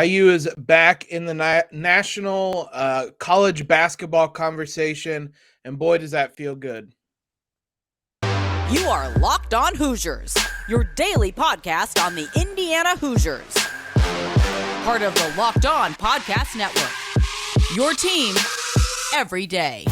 IU is back in the national college basketball conversation, and boy, does that feel good. You are Locked On Hoosiers, your daily podcast on the Indiana Hoosiers. Part of the Locked On Podcast Network, your team every day.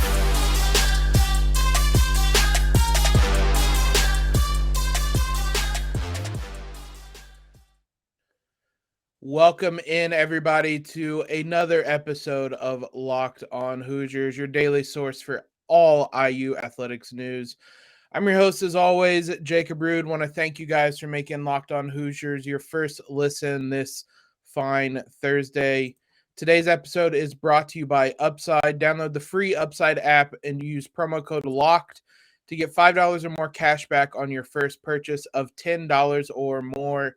Welcome in, everybody, to another episode of Locked On Hoosiers, your daily source for all IU athletics news. I'm your host, as always, Jacob Rude. Want to thank you guys for making Locked On Hoosiers your first listen this fine Thursday. Today's episode is brought to you by Upside. Download the free Upside app and use promo code LOCKED to get $5 or more cash back on your first purchase of $10 or more.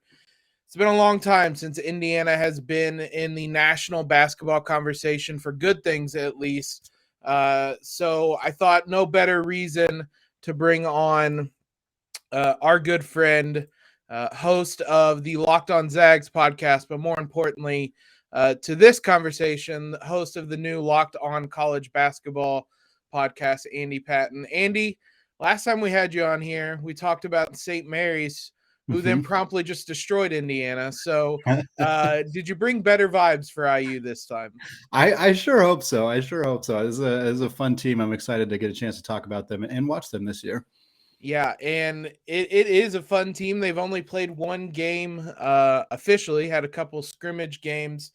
It's been a long time since Indiana has been in the national basketball conversation, for good things at least. So I thought no better reason to bring on our good friend, host of the Locked On Zags podcast, but more importantly, to this conversation, host of the new Locked On College Basketball podcast, Andy Patton. Andy, last time we had you on here, we talked about St. Mary's, who then promptly just destroyed Indiana. So did you bring better vibes for IU this time? I sure hope so. It was a fun team. I'm excited to get a chance to talk about them and watch them this year. Yeah, and it is a fun team. They've only played one game officially, had a couple scrimmage games.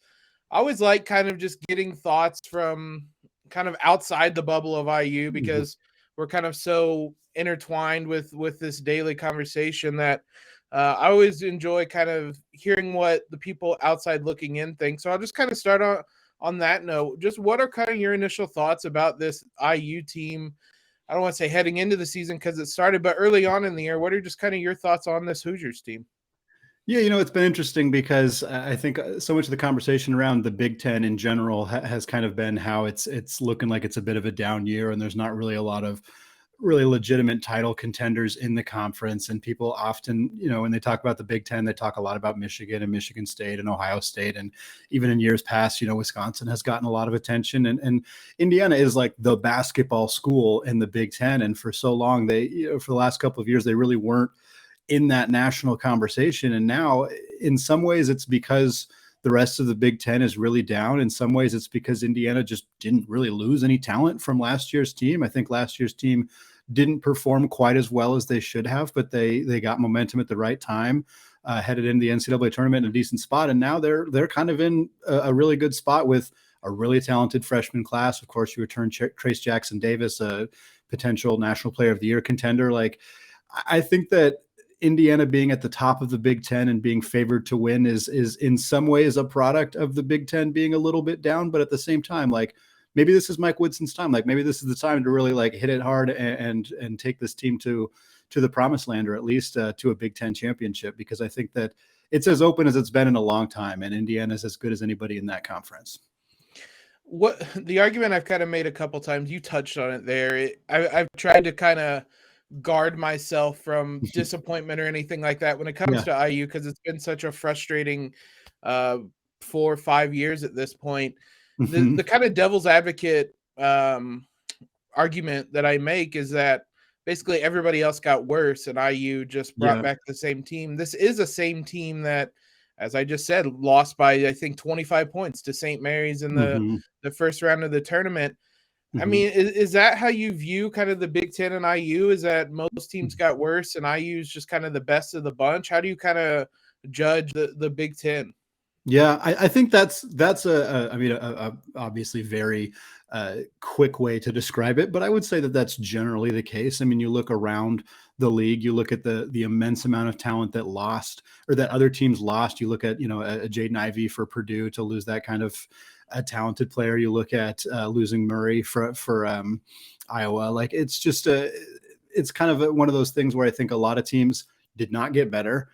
I always like kind of just getting thoughts from kind of outside the bubble of IU, because we're kind of so intertwined with this daily conversation that I always enjoy kind of hearing what the people outside looking in think. So I'll just kind of start on that note. Just what are kind of your initial thoughts about this IU team? I don't want to say heading into the season because it started, but early on in the year, what are just kind of your thoughts on this Hoosiers team? Yeah, it's been interesting because I think so much of the conversation around the Big Ten in general has kind of been how it's looking like it's a bit of a down year, and there's not really a lot of really legitimate title contenders in the conference. And people often, when they talk about the Big Ten, they talk a lot about Michigan and Michigan State and Ohio State. And even in years past, Wisconsin has gotten a lot of attention, and Indiana is like the basketball school in the Big Ten. And for so long, they, for the last couple of years, they really weren't in that national conversation. And now in some ways it's because the rest of the Big Ten is really down. In some ways it's because Indiana just didn't really lose any talent from last year's team. I think last year's team didn't perform quite as well as they should have, but they got momentum at the right time, headed into the NCAA tournament in a decent spot. And now they're kind of in a really good spot with a really talented freshman class. Of course, you return Trayce Jackson-Davis, a potential National Player of the Year contender. Like, I think that Indiana being at the top of the Big Ten and being favored to win is in some ways a product of the Big Ten being a little bit down. But at the same time, like, maybe this is Mike Woodson's time. Like, maybe this is the time to really like hit it hard and take this team to the promised land, or at least to a Big Ten championship, because I think that it's as open as it's been in a long time, and Indiana is as good as anybody in that conference. What the argument I've kind of made a couple times, you touched on it there. I've tried to kind of guard myself from disappointment or anything like that when it comes to IU, because it's been such a frustrating 4 or 5 years at this point. The kind of devil's advocate argument that I make is that basically everybody else got worse and IU just brought back the same team. This is a same team that, as I just said, lost by, I think, 25 points to St. Mary's in the first round of the tournament. I mean, is that how you view kind of the Big Ten and IU? Is that most teams got worse and IU is just kind of the best of the bunch? How do you kind of judge the Big Ten? Yeah, I think that's a obviously very quick way to describe it, but I would say that that's generally the case. I mean, you look around the league, you look at the immense amount of talent that lost, or that other teams lost. You look at, a Jaden Ivey for Purdue to lose that kind of a talented player. You look at losing Murray for Iowa. Like, it's just it's kind of one of those things where I think a lot of teams did not get better.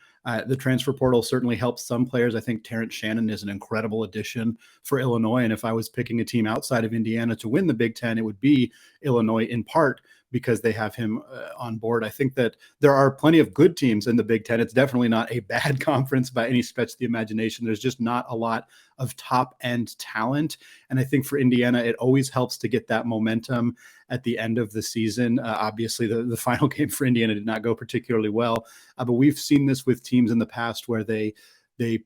The transfer portal certainly helps some players. I think Terrence Shannon is an incredible addition for Illinois. And if I was picking a team outside of Indiana to win the Big Ten, it would be Illinois in part. because they have him on board. I think that there are plenty of good teams in the Big Ten. It's definitely not a bad conference by any stretch of the imagination. There's just not a lot of top end talent. And I think for Indiana, it always helps to get that momentum at the end of the season. Obviously, the final game for Indiana did not go particularly well, but we've seen this with teams in the past where they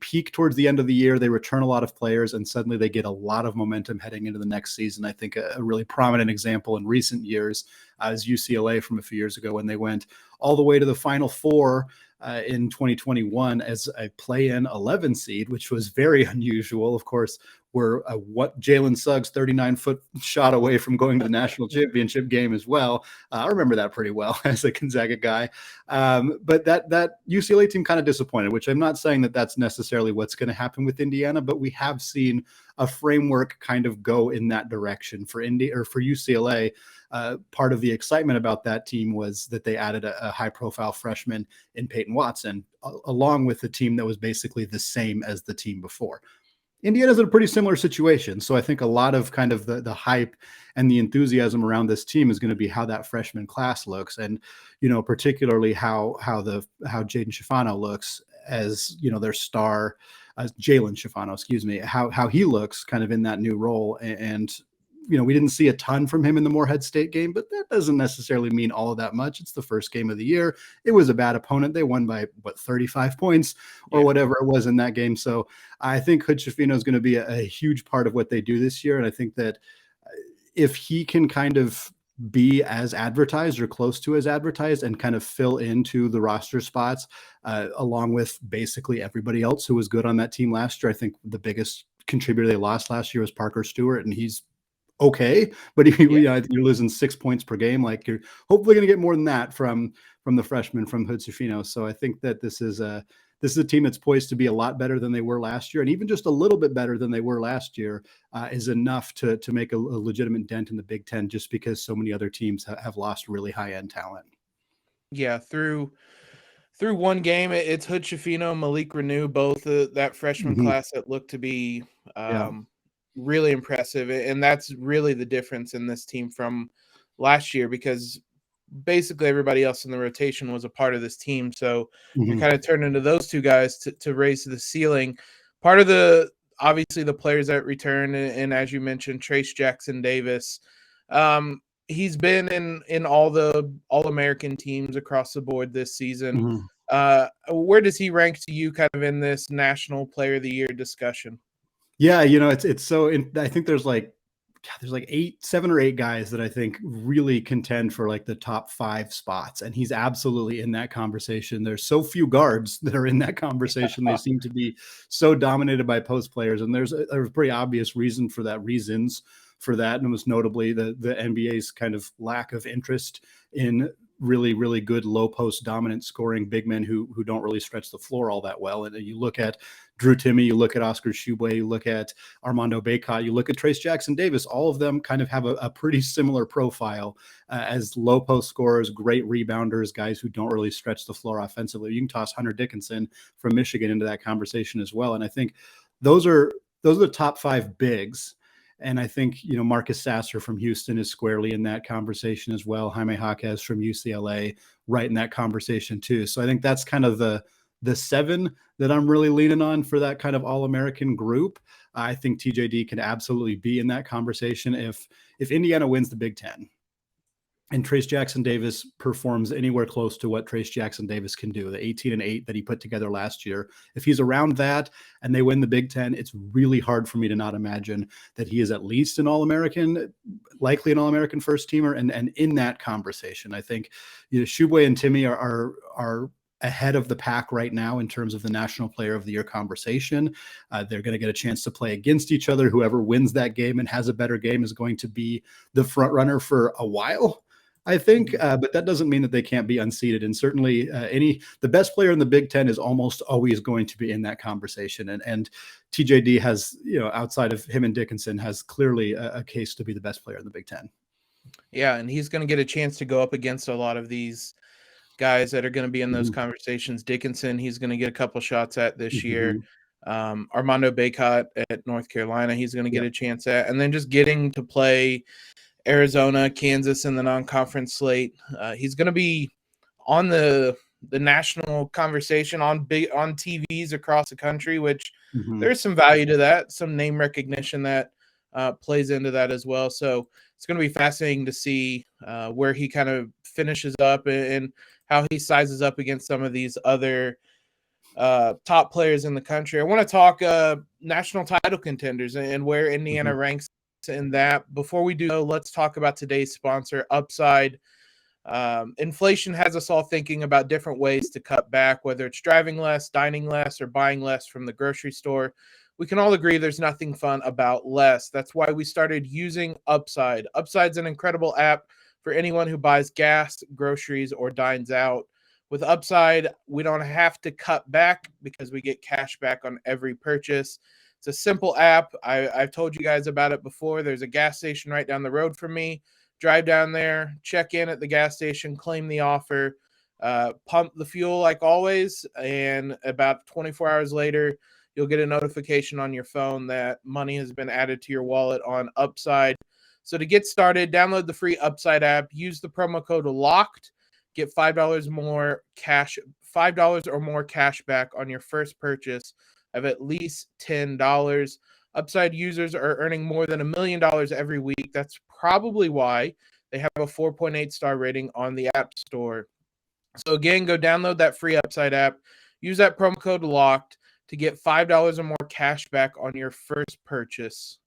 peak towards the end of the year, they return a lot of players, and suddenly they get a lot of momentum heading into the next season. I think a really prominent example in recent years is UCLA from a few years ago when they went all the way to the Final Four in 2021 as a play-in 11 seed, which was very unusual. Of course, we're what Jalen Suggs 39-foot shot away from going to the national championship game as well. I remember that pretty well as a Gonzaga guy. But that UCLA team kind of disappointed, which I'm not saying that that's necessarily what's going to happen with Indiana, but we have seen a framework kind of go in that direction for UCLA. Part of the excitement about that team was that they added a high-profile freshman in Peyton Watson, along with the team that was basically the same as the team before. Indiana's in a pretty similar situation. So I think a lot of kind of the hype and the enthusiasm around this team is going to be how that freshman class looks. And, particularly how Jaden Schifano looks as, their star, Jalen Schifano, excuse me, how he looks kind of in that new role. And we didn't see a ton from him in the Morehead State game, but that doesn't necessarily mean all of that much. It's the first game of the year. It was a bad opponent. They won by 35 points or whatever it was in that game. So I think Hood Schifino is going to be a huge part of what they do this year. And I think that if he can kind of be as advertised or close to as advertised and kind of fill into the roster spots along with basically everybody else who was good on that team last year. I think the biggest contributor they lost last year was Parker Stewart, and he's okay, but you're losing 6 points per game. Like, you're hopefully going to get more than that from the freshman from Hood Schifino. So I think that this is a team that's poised to be a lot better than they were last year, and even just a little bit better than they were last year is enough to make a legitimate dent in the Big Ten, just because so many other teams have lost really high end talent. Yeah, through one game, it's Hood Schifino, Malik Renew, both that freshman class that looked to be really impressive. And that's really the difference in this team from last year, because basically everybody else in the rotation was a part of this team. So you're kind of turning to those two guys to raise the ceiling. Part of obviously the players that return, and as you mentioned, Trayce Jackson-Davis, he's been in all the All-American teams across the board this season. Where does he rank to you kind of in this National Player of the Year discussion? Yeah, it's so. I think there's like 7 or 8 guys that I think really contend for like the top 5 spots, and he's absolutely in that conversation. There's so few guards that are in that conversation. They seem to be so dominated by post players, and there's a pretty obvious reasons for that, and most notably the NBA's kind of lack of interest in really, really good low post dominant scoring big men who don't really stretch the floor all that well. And you look at Drew Timme, you look at Oscar Tshiebwe, you look at Armando Bacot, you look at Trayce Jackson-Davis, all of them kind of have a pretty similar profile as low post scorers, great rebounders, guys who don't really stretch the floor offensively. You can toss Hunter Dickinson from Michigan into that conversation as well. And I think those are the top 5 bigs. And I think, Marcus Sasser from Houston is squarely in that conversation as well. Jaime Jaquez from UCLA, right in that conversation too. So I think that's kind of the 7 that I'm really leaning on for that kind of All-American group. I think TJD can absolutely be in that conversation if Indiana wins the Big Ten and Trayce Jackson-Davis performs anywhere close to what Trayce Jackson-Davis can do, the 18-8 that he put together last year. If he's around that and they win the Big Ten, it's really hard for me to not imagine that he is at least an All-American, likely an All-American first teamer, and in that conversation. I think Tshiebwe and Timme are ahead of the pack right now in terms of the National Player of the Year conversation. They're going to get a chance to play against each other. Whoever wins that game and has a better game is going to be the front runner for a while, I think, but that doesn't mean that they can't be unseated. And certainly the best player in the Big Ten is almost always going to be in that conversation. And TJD has, outside of him and Dickinson, has clearly a case to be the best player in the Big Ten. Yeah, and he's going to get a chance to go up against a lot of these guys that are going to be in those conversations. Dickinson, he's going to get a couple shots at this year. Armando Bacot at North Carolina, he's going to get a chance at. And then just getting to play Arizona, Kansas in the non-conference slate. He's going to be on the national conversation on TVs across the country, which there's some value to that, some name recognition that plays into that as well. So it's going to be fascinating to see where he kind of finishes up and how he sizes up against some of these other top players in the country. I want to talk national title contenders and where Indiana ranks in that. Before we do, let's talk about today's sponsor, Upside. Inflation has us all thinking about different ways to cut back, whether it's driving less, dining less, or buying less from the grocery store. We can all agree there's nothing fun about less. That's why we started using Upside. Upside's an incredible app for anyone who buys gas, groceries, or dines out. With Upside, we don't have to cut back because we get cash back on every purchase. It's a simple app. I've told you guys about it before. There's a gas station right down the road from me. Drive down there, check in at the gas station, claim the offer, pump the fuel like always, and about 24 hours later, you'll get a notification on your phone that money has been added to your wallet on Upside. So to get started, download the free Upside app, use the promo code LOCKED, get $5 or more cash back on your first purchase of at least $10. Upside users are earning more than $1 million every week. That's probably why they have a 4.8 star rating on the App Store. So again, go download that free Upside app. Use that promo code LOCKED to get $5 or more cash back on your first purchase.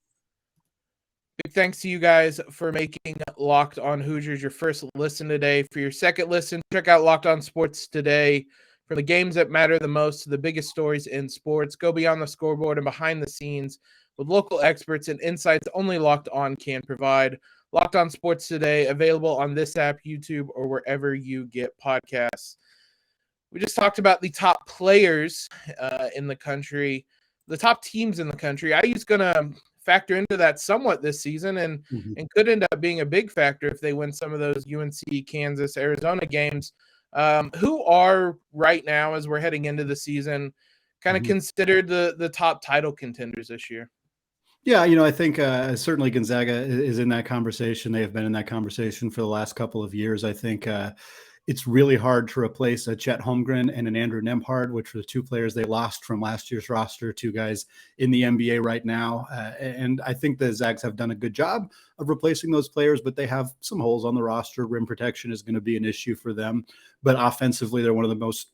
Big thanks to you guys for making Locked On Hoosiers your first listen today. For your second listen, check out Locked On Sports Today. From the games that matter the most to the biggest stories in sports, go beyond the scoreboard and behind the scenes with local experts and insights only Locked On can provide. Locked On Sports Today, available on this app, YouTube, or wherever you get podcasts. We just talked about the top players in the country, the top teams in the country. IU's going to factor into that somewhat this season and could end up being a big factor if they win some of those UNC, Kansas, Arizona games. Who are right now, as we're heading into the season, kind of considered the top title contenders this year? Yeah, I think certainly Gonzaga is in that conversation. They have been in that conversation for the last couple of years. I think it's really hard to replace a Chet Holmgren and an Andrew Nembhard, which were the two players they lost from last year's roster, two guys in the NBA right now. And I think the Zags have done a good job of replacing those players, but they have some holes on the roster. Rim protection is going to be an issue for them. But offensively, they're one of the most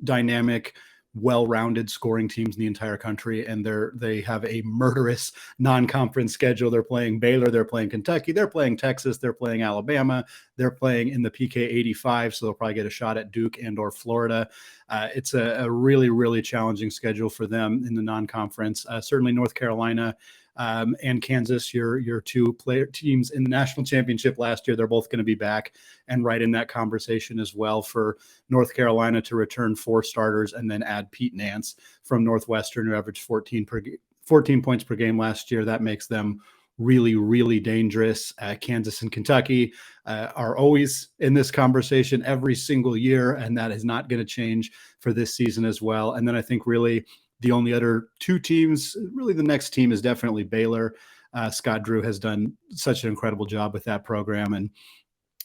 dynamic, well-rounded scoring teams in the entire country, and they have a murderous non-conference schedule. They're playing Baylor, they're playing Kentucky, they're playing Texas, they're playing Alabama, they're playing in the PK 85, so they'll probably get a shot at Duke and or Florida. It's a really, really challenging schedule for them in the non-conference. Certainly North Carolina and Kansas, your two teams in the national championship last year, they're both going to be back and right in that conversation as well. For North Carolina to return 4 starters and then add Pete Nance from Northwestern, who averaged 14 points per game last year, that makes them really, really dangerous. Kansas and Kentucky are always in this conversation every single year, and that is not going to change for this season as well. And then I think really the only other two teams, really the next team is definitely Baylor. Scott Drew has done such an incredible job with that program. And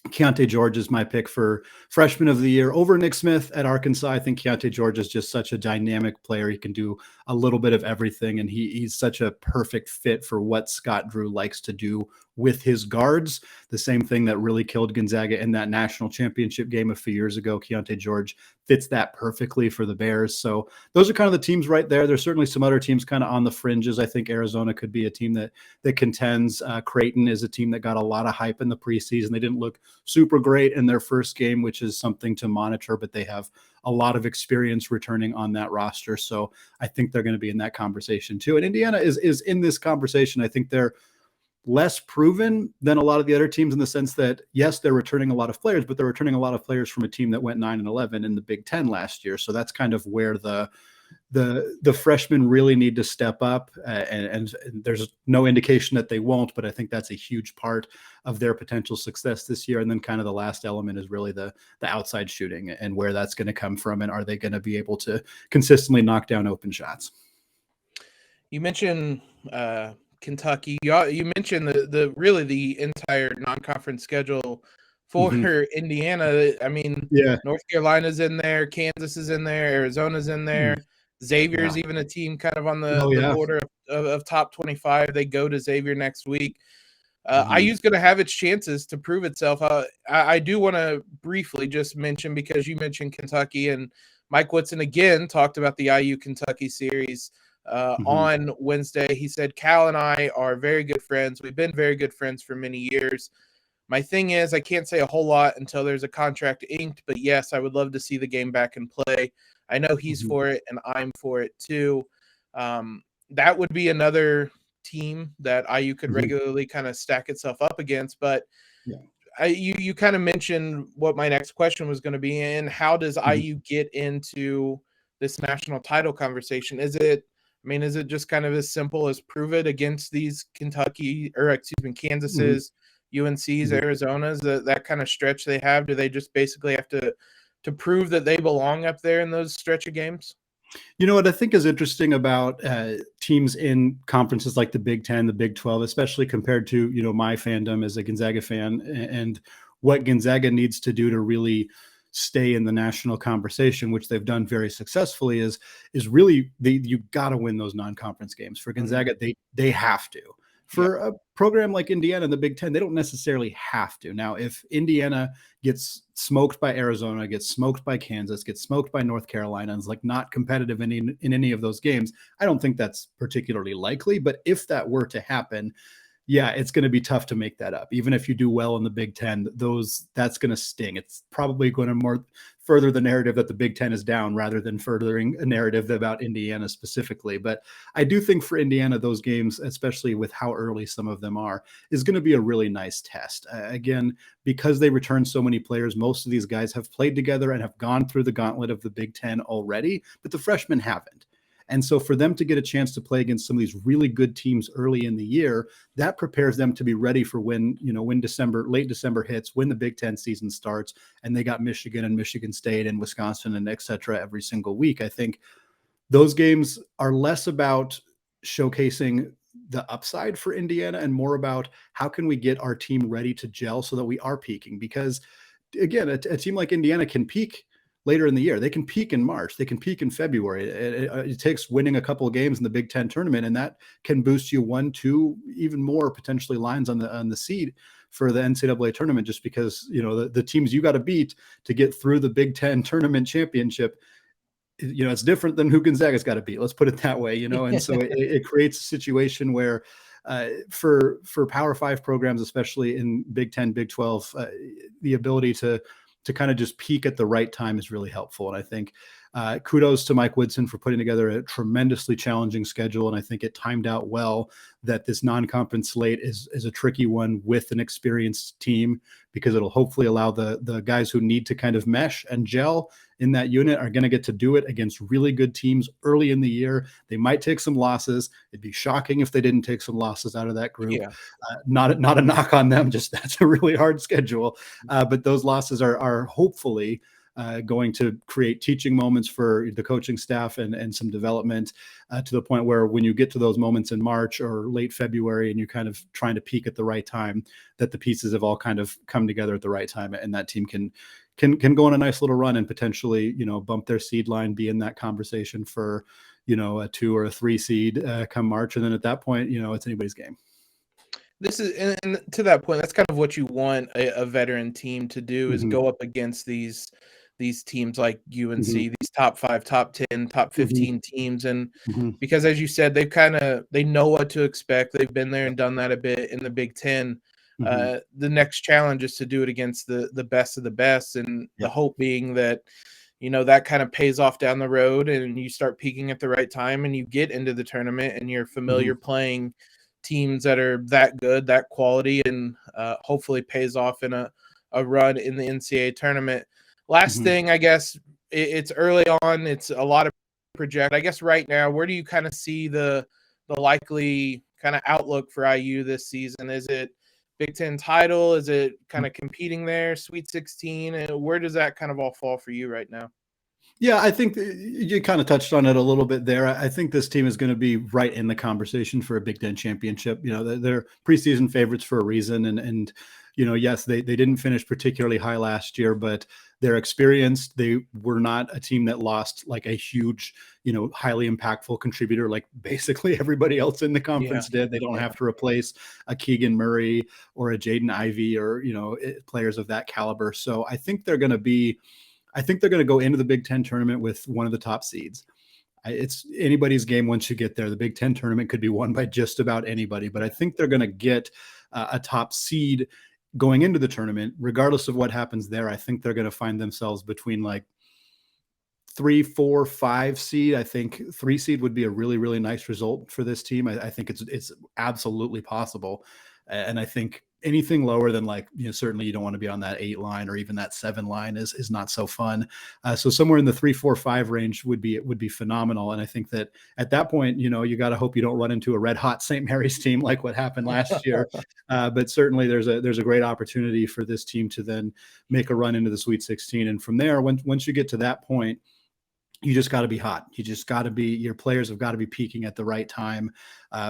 Keontae George is my pick for freshman of the year over Nick Smith at Arkansas. I think Keontae George is just such a dynamic player. He can do a little bit of everything, and he's such a perfect fit for what Scott Drew likes to do with his guards. The same thing that really killed Gonzaga in that national championship game a few years ago. Keontae George fits that perfectly for the Bears. So those are kind of the teams right there. There's certainly some other teams kind of on the fringes. I think Arizona could be a team that contends. Creighton is a team that got a lot of hype in the preseason. They didn't look super great in their first game, which is something to monitor, but they have a lot of experience returning on that roster. So I think they're going to be in that conversation too. And Indiana is in this conversation. I think they're less proven than a lot of the other teams in the sense that, yes, they're returning a lot of players, but they're returning a lot of players from a team that went 9-11 in the Big Ten last year. So that's kind of where the freshmen really need to step up. And there's no indication that they won't, but I think that's a huge part of their potential success this year. And then kind of the last element is really the outside shooting and where that's going to come from. And are they going to be able to consistently knock down open shots? You mentioned Kentucky. You mentioned the entire non-conference schedule for Indiana. I mean, Yeah. North Carolina's in there, Kansas is in there, Arizona's in there. Xavier's even a team kind of on the border of top 25. They go to Xavier next week. IU's going to have its chances to prove itself. I do want to briefly just mention, because you mentioned Kentucky, and Mike Woodson again talked about the IU Kentucky series on Wednesday. He said, Cal and I are very good friends. We've been very good friends for many years. My thing is, I can't say a whole lot until there's a contract inked, but yes, I would love to see the game back in play. I know he's for it, and I'm for it too. That would be another team that IU could regularly kind of stack itself up against. But you kind of mentioned what my next question was going to be, and how does IU get into this national title conversation? Is it just kind of as simple as prove it against these Kansas's, UNC's, Arizona's, that kind of stretch they have? Do they just basically have to prove that they belong up there in those stretch of games? You know what I think is interesting about teams in conferences like the Big Ten, the Big 12, especially compared to, my fandom as a Gonzaga fan, and what Gonzaga needs to do to really stay in the national conversation, which they've done very successfully, is really you got to win those non-conference games. For Gonzaga, they have to. For a program like Indiana in the Big Ten, they don't necessarily have to. Now, if Indiana gets smoked by Arizona, gets smoked by Kansas, gets smoked by North Carolina, and is like not competitive in any of those games, I don't think that's particularly likely. But if that were to happen, yeah, it's going to be tough to make that up. Even if you do well in the Big Ten, that's going to sting. It's probably going to further the narrative that the Big Ten is down rather than furthering a narrative about Indiana specifically. But I do think for Indiana, those games, especially with how early some of them are, is going to be a really nice test. Again, because they return so many players, most of these guys have played together and have gone through the gauntlet of the Big Ten already, but the freshmen haven't. And so for them to get a chance to play against some of these really good teams early in the year, that prepares them to be ready for when late December hits, when the Big Ten season starts, and they got Michigan and Michigan State and Wisconsin and et cetera every single week. I think those games are less about showcasing the upside for Indiana and more about how can we get our team ready to gel so that we are peaking. Because again, a team like Indiana can peak later in the year. They can peak in March. They can peak in February. It takes winning a couple of games in the Big Ten tournament, and that can boost you 1, 2, even more potentially lines on the seed for the NCAA tournament, just because, the teams you got to beat to get through the Big Ten tournament championship, it's different than who Gonzaga's got to beat. Let's put it that way, and so it creates a situation where for Power 5 programs, especially in Big 10, Big 12, the ability to kind of just peak at the right time is really helpful. And I think kudos to Mike Woodson for putting together a tremendously challenging schedule. And I think it timed out well that this non-conference slate is a tricky one with an experienced team, because it'll hopefully allow the guys who need to kind of mesh and gel in that unit are going to get to do it against really good teams early in the year. They might take some losses. It'd be shocking if they didn't take some losses out of that group. Yeah. Not a knock on them, just that's a really hard schedule. But those losses are hopefully going to create teaching moments for the coaching staff and some development to the point where when you get to those moments in March or late February and you're kind of trying to peak at the right time, that the pieces have all kind of come together at the right time, and that team can go on a nice little run and potentially, bump their seed line, be in that conversation for, a 2 or a 3 seed come March. And then at that point, it's anybody's game. This is, and to that point, that's kind of what you want a veteran team to do, is go up against these teams like UNC, these top 5, top 10, top 15 teams. And because, as you said, they know what to expect. They've been there and done that a bit in the Big Ten. The next challenge is to do it against the best of the best. And the hope being that, that kind of pays off down the road and you start peaking at the right time and you get into the tournament and you're familiar playing teams that are that good, that quality, and hopefully pays off in a run in the NCAA tournament. Last thing, I guess it's early on. It's a lot of project. I guess right now, where do you kind of see the likely kind of outlook for IU this season? Is it Big Ten title? Is it kind of competing there, Sweet 16? And where does that kind of all fall for you right now? Yeah, I think you kind of touched on it a little bit there. I think this team is going to be right in the conversation for a Big Ten championship. They're preseason favorites for a reason, and yes, they didn't finish particularly high last year, but they're experienced. They were not a team that lost like a huge, highly impactful contributor like basically everybody else in the conference did. They don't have to replace a Keegan Murray or a Jaden Ivey or players of that caliber. So I think they're going to go into the Big Ten tournament with one of the top seeds. It's anybody's game once you get there. The Big Ten tournament could be won by just about anybody, but I think they're going to get a top seed going into the tournament, regardless of what happens there. I think they're going to find themselves between like 3, 4, 5 seed. I think 3 seed would be a really, really nice result for this team. I think it's absolutely possible. And I think anything lower than certainly you don't want to be on that 8 line or even that 7 line is not so fun. So somewhere in the 3, 4, 5 range would be phenomenal. And I think that at that point, you got to hope you don't run into a red hot St. Mary's team like what happened last year. But certainly there's a great opportunity for this team to then make a run into the Sweet 16. And from there, once you get to that point, you just got to be hot. You just got to be, your players have got to be peaking at the right time.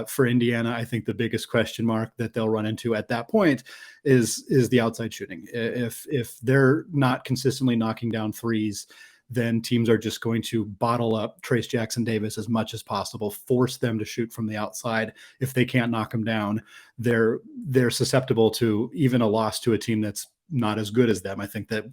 For Indiana, I think the biggest question mark that they'll run into at that point is the outside shooting. If they're not consistently knocking down threes, then teams are just going to bottle up Trayce Jackson-Davis as much as possible, force them to shoot from the outside. If they can't knock them down, they're susceptible to even a loss to a team that's not as good as them. I think that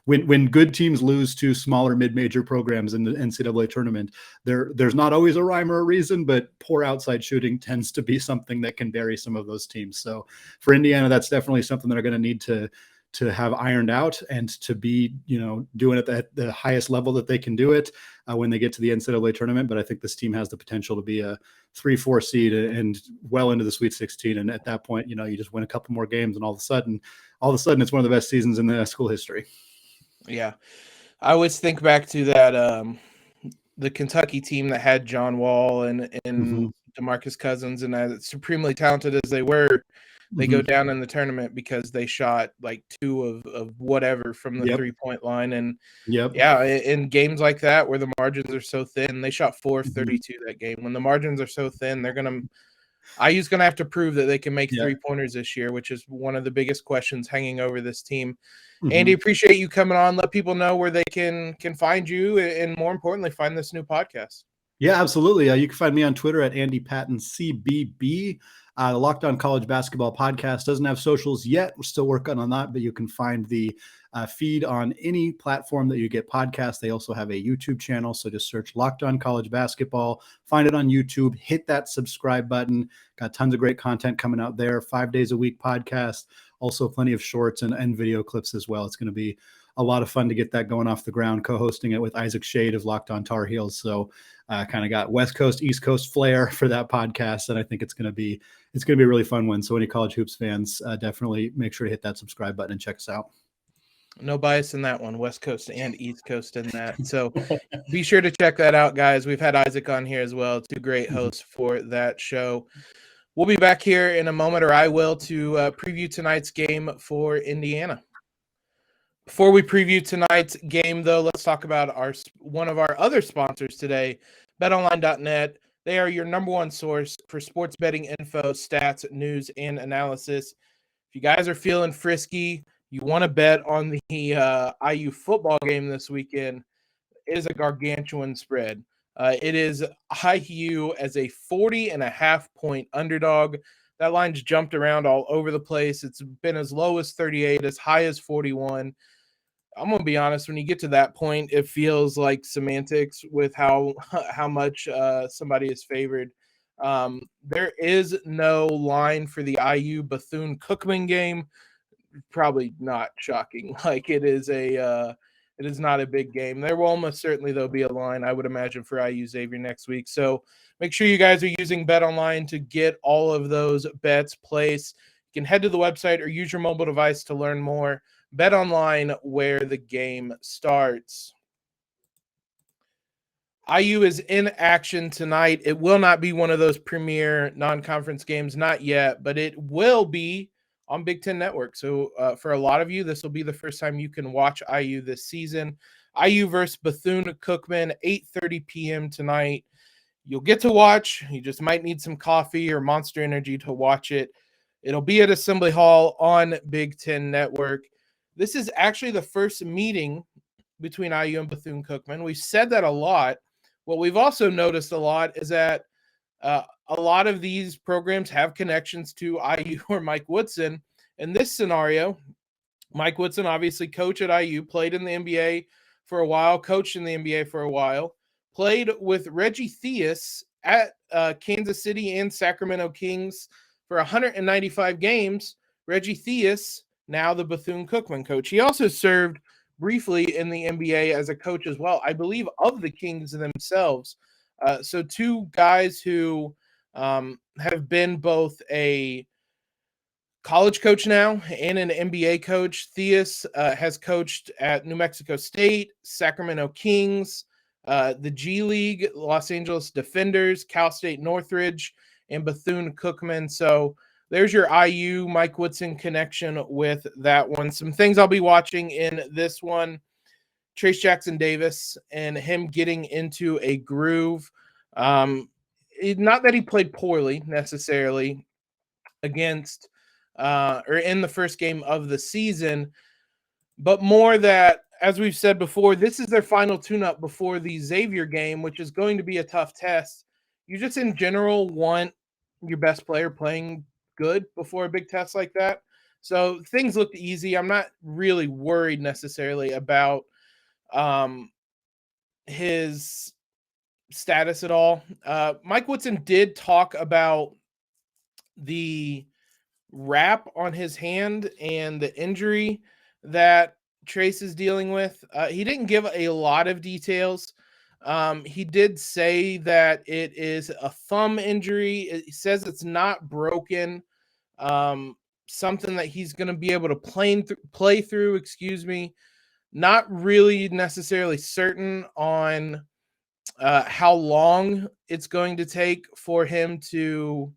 when good teams lose to smaller mid-major programs in the NCAA tournament, there's not always a rhyme or a reason, but poor outside shooting tends to be something that can bury some of those teams. So for Indiana, that's definitely something that are going to need to have ironed out and to be, doing it at the highest level that they can do it when they get to the NCAA tournament. But I think this team has the potential to be a 3-4 seed and well into the Sweet 16. And at that point, you just win a couple more games and all of a sudden it's one of the best seasons in the school history. Yeah. I always think back to that, the Kentucky team that had John Wall and DeMarcus Cousins, and as supremely talented as they were, they go down in the tournament because they shot like 2 of whatever from the 3-point line. And in games like that where the margins are so thin, they shot 4 of 32 that game. When the margins are so thin, IU's going to have to prove that they can make 3-pointers this year, which is one of the biggest questions hanging over this team. Andy, appreciate you coming on. Let people know where they can find you, and more importantly, find this new podcast. Yeah, absolutely. You can find me on Twitter at Andy Patton CBB. The Locked On College Basketball Podcast doesn't have socials yet. We're still working on that, but you can find the feed on any platform that you get podcasts. They also have a YouTube channel, so just search Locked On College Basketball. Find it on YouTube. Hit that subscribe button. Got tons of great content coming out there. 5 days a week podcast. Also plenty of shorts and video clips as well. It's going to be a lot of fun to get that going off the ground, co-hosting it with Isaac Shade of Locked On Tar Heels. So kind of got West Coast, East Coast flair for that podcast. And I think it's going to be a really fun one. So any college hoops fans, definitely make sure to hit that subscribe button and check us out. No bias in that one, West Coast and East Coast in that. So be sure to check that out, guys. We've had Isaac on here as well. 2 great hosts for that show. We'll be back here in a moment, or I will, to preview tonight's game for Indiana. Before we preview tonight's game, though, let's talk about one of our other sponsors today, betonline.net. They are your number one source for sports betting info, stats, news, and analysis. If you guys are feeling frisky, you want to bet on the IU football game this weekend, it is a gargantuan spread. It is IU as a 40.5-point underdog. That line's jumped around all over the place. It's been as low as 38, as high as 41. I'm going to be honest, when you get to that point, it feels like semantics with how much somebody is favored. There is no line for the IU Bethune-Cookman game. Probably not shocking. It is not a big game. There will almost certainly, though, be a line, I would imagine, for IU Xavier next week. So make sure you guys are using BetOnline to get all of those bets placed. You can head to the website or use your mobile device to learn more. BetOnline, where the game starts. IU is in action tonight. It will not be one of those premier non-conference games, not yet, but it will be on Big Ten Network. So for a lot of you, this will be the first time you can watch IU this season. IU versus Bethune-Cookman, 8:30 p.m. tonight. You'll get to watch. You just might need some coffee or Monster Energy to watch it. It'll be at Assembly Hall on Big Ten Network. This is actually the first meeting between IU and Bethune-Cookman. We've said that a lot. What we've also noticed a lot is that a lot of these programs have connections to IU or Mike Woodson. In this scenario, Mike Woodson, obviously coach at IU, played in the NBA for a while, coached in the NBA for a while, played with Reggie Theus at Kansas City and Sacramento Kings for 195 games. Reggie Theus, now the Bethune-Cookman coach. He also served briefly in the NBA as a coach as well, I believe, of the Kings themselves. So two guys who have been both a college coach now and an NBA coach. Theus has coached at New Mexico State, Sacramento Kings, the G League, Los Angeles Defenders, Cal State Northridge, and Bethune-Cookman. So there's your IU Mike Woodson connection with that one. Some things I'll be watching in this one: Trayce Jackson-Davis and him getting into a groove. Not that he played poorly necessarily against or in the first game of the season, but more that, as we've said before, this is their final tune-up before the Xavier game, which is going to be a tough test. You just in general want your best player playing good before a big test like that. So things looked easy. I'm not really worried necessarily about his status at all. Mike Woodson did talk about the wrap on his hand and the injury that Trayce is dealing with. He didn't give a lot of details. He did say that it is a thumb injury. He says it's not broken. Something that he's going to be able to play through. Not really necessarily certain on how long it's going to take for him to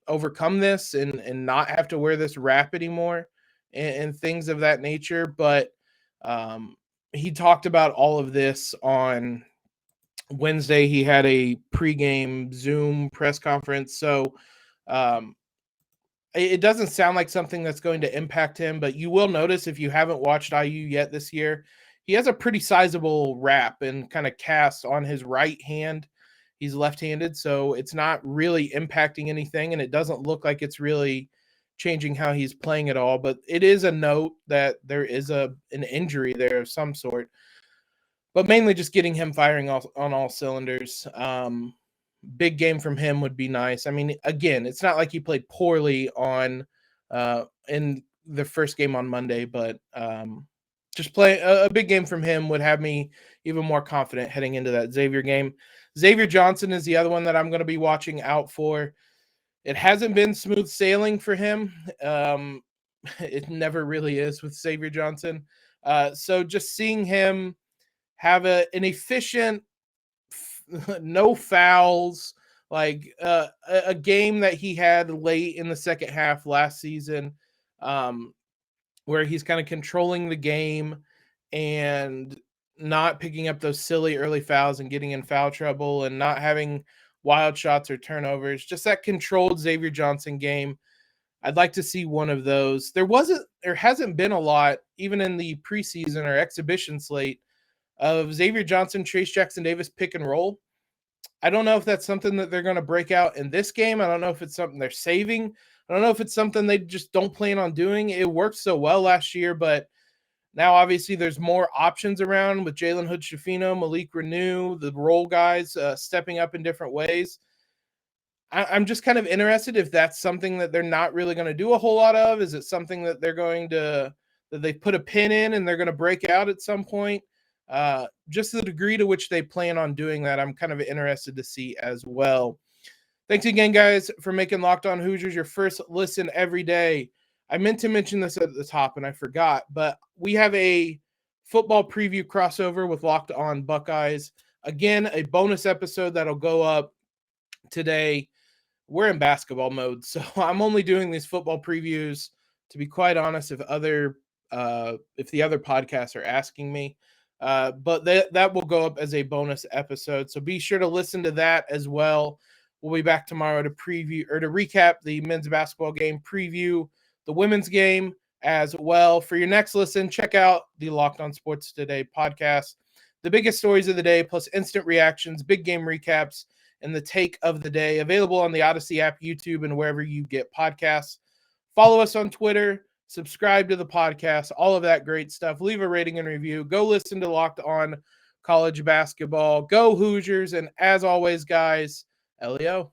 overcome this and not have to wear this wrap anymore and things of that nature. But he talked about all of this on Wednesday. He had a pregame Zoom press conference. So it doesn't sound like something that's going to impact him, but you will notice if you haven't watched IU yet this year, he has a pretty sizable wrap and kind of cast on his right hand. He's left-handed, so it's not really impacting anything, and it doesn't look like it's really changing how he's playing at all. But it is a note that there is an injury there of some sort. But mainly just getting him firing on all cylinders. Big game from him would be nice. I mean, again, it's not like he played poorly on in the first game on Monday, but just play a big game from him would have me even more confident heading into that Xavier game. Xavier Johnson is the other one that I'm going to be watching out for. It hasn't been smooth sailing for him. It never really is with Xavier Johnson. So just seeing him have an efficient, no fouls, like a game that he had late in the second half last season, where he's kind of controlling the game and not picking up those silly early fouls and getting in foul trouble and not having wild shots or turnovers. Just that controlled Xavier Johnson game. I'd like to see one of those. There hasn't been a lot, even in the preseason or exhibition slate, of Xavier Johnson, Trayce Jackson-Davis pick and roll. I don't know if that's something that they're going to break out in this game. I don't know if it's something they're saving. I don't know if it's something they just don't plan on doing. It worked so well last year, but now obviously there's more options around with Jalen Hood-Schifino, Malik Renew, the role guys stepping up in different ways. I'm just kind of interested if that's something that they're not really going to do a whole lot of. Is it something that that they put a pin in and they're going to break out at some point? Just the degree to which they plan on doing that, I'm kind of interested to see as well. Thanks again, guys, for making Locked On Hoosiers your first listen every day. I meant to mention this at the top and I forgot, but we have a football preview crossover with Locked On Buckeyes. Again, a bonus episode that'll go up today. We're in basketball mode, so I'm only doing these football previews to be quite honest, if the other podcasts are asking me. But that will go up as a bonus episode. So be sure to listen to that as well. We'll be back tomorrow to recap the men's basketball game, preview the women's game as well. For your next listen, check out the Locked On Sports Today podcast. The biggest stories of the day, plus instant reactions, big game recaps, and the take of the day, available on the Odyssey app, YouTube, and wherever you get podcasts. Follow us on Twitter, subscribe to the podcast, all of that great stuff. Leave a rating and review. Go listen to Locked On College Basketball. Go Hoosiers. And as always, guys, Leo.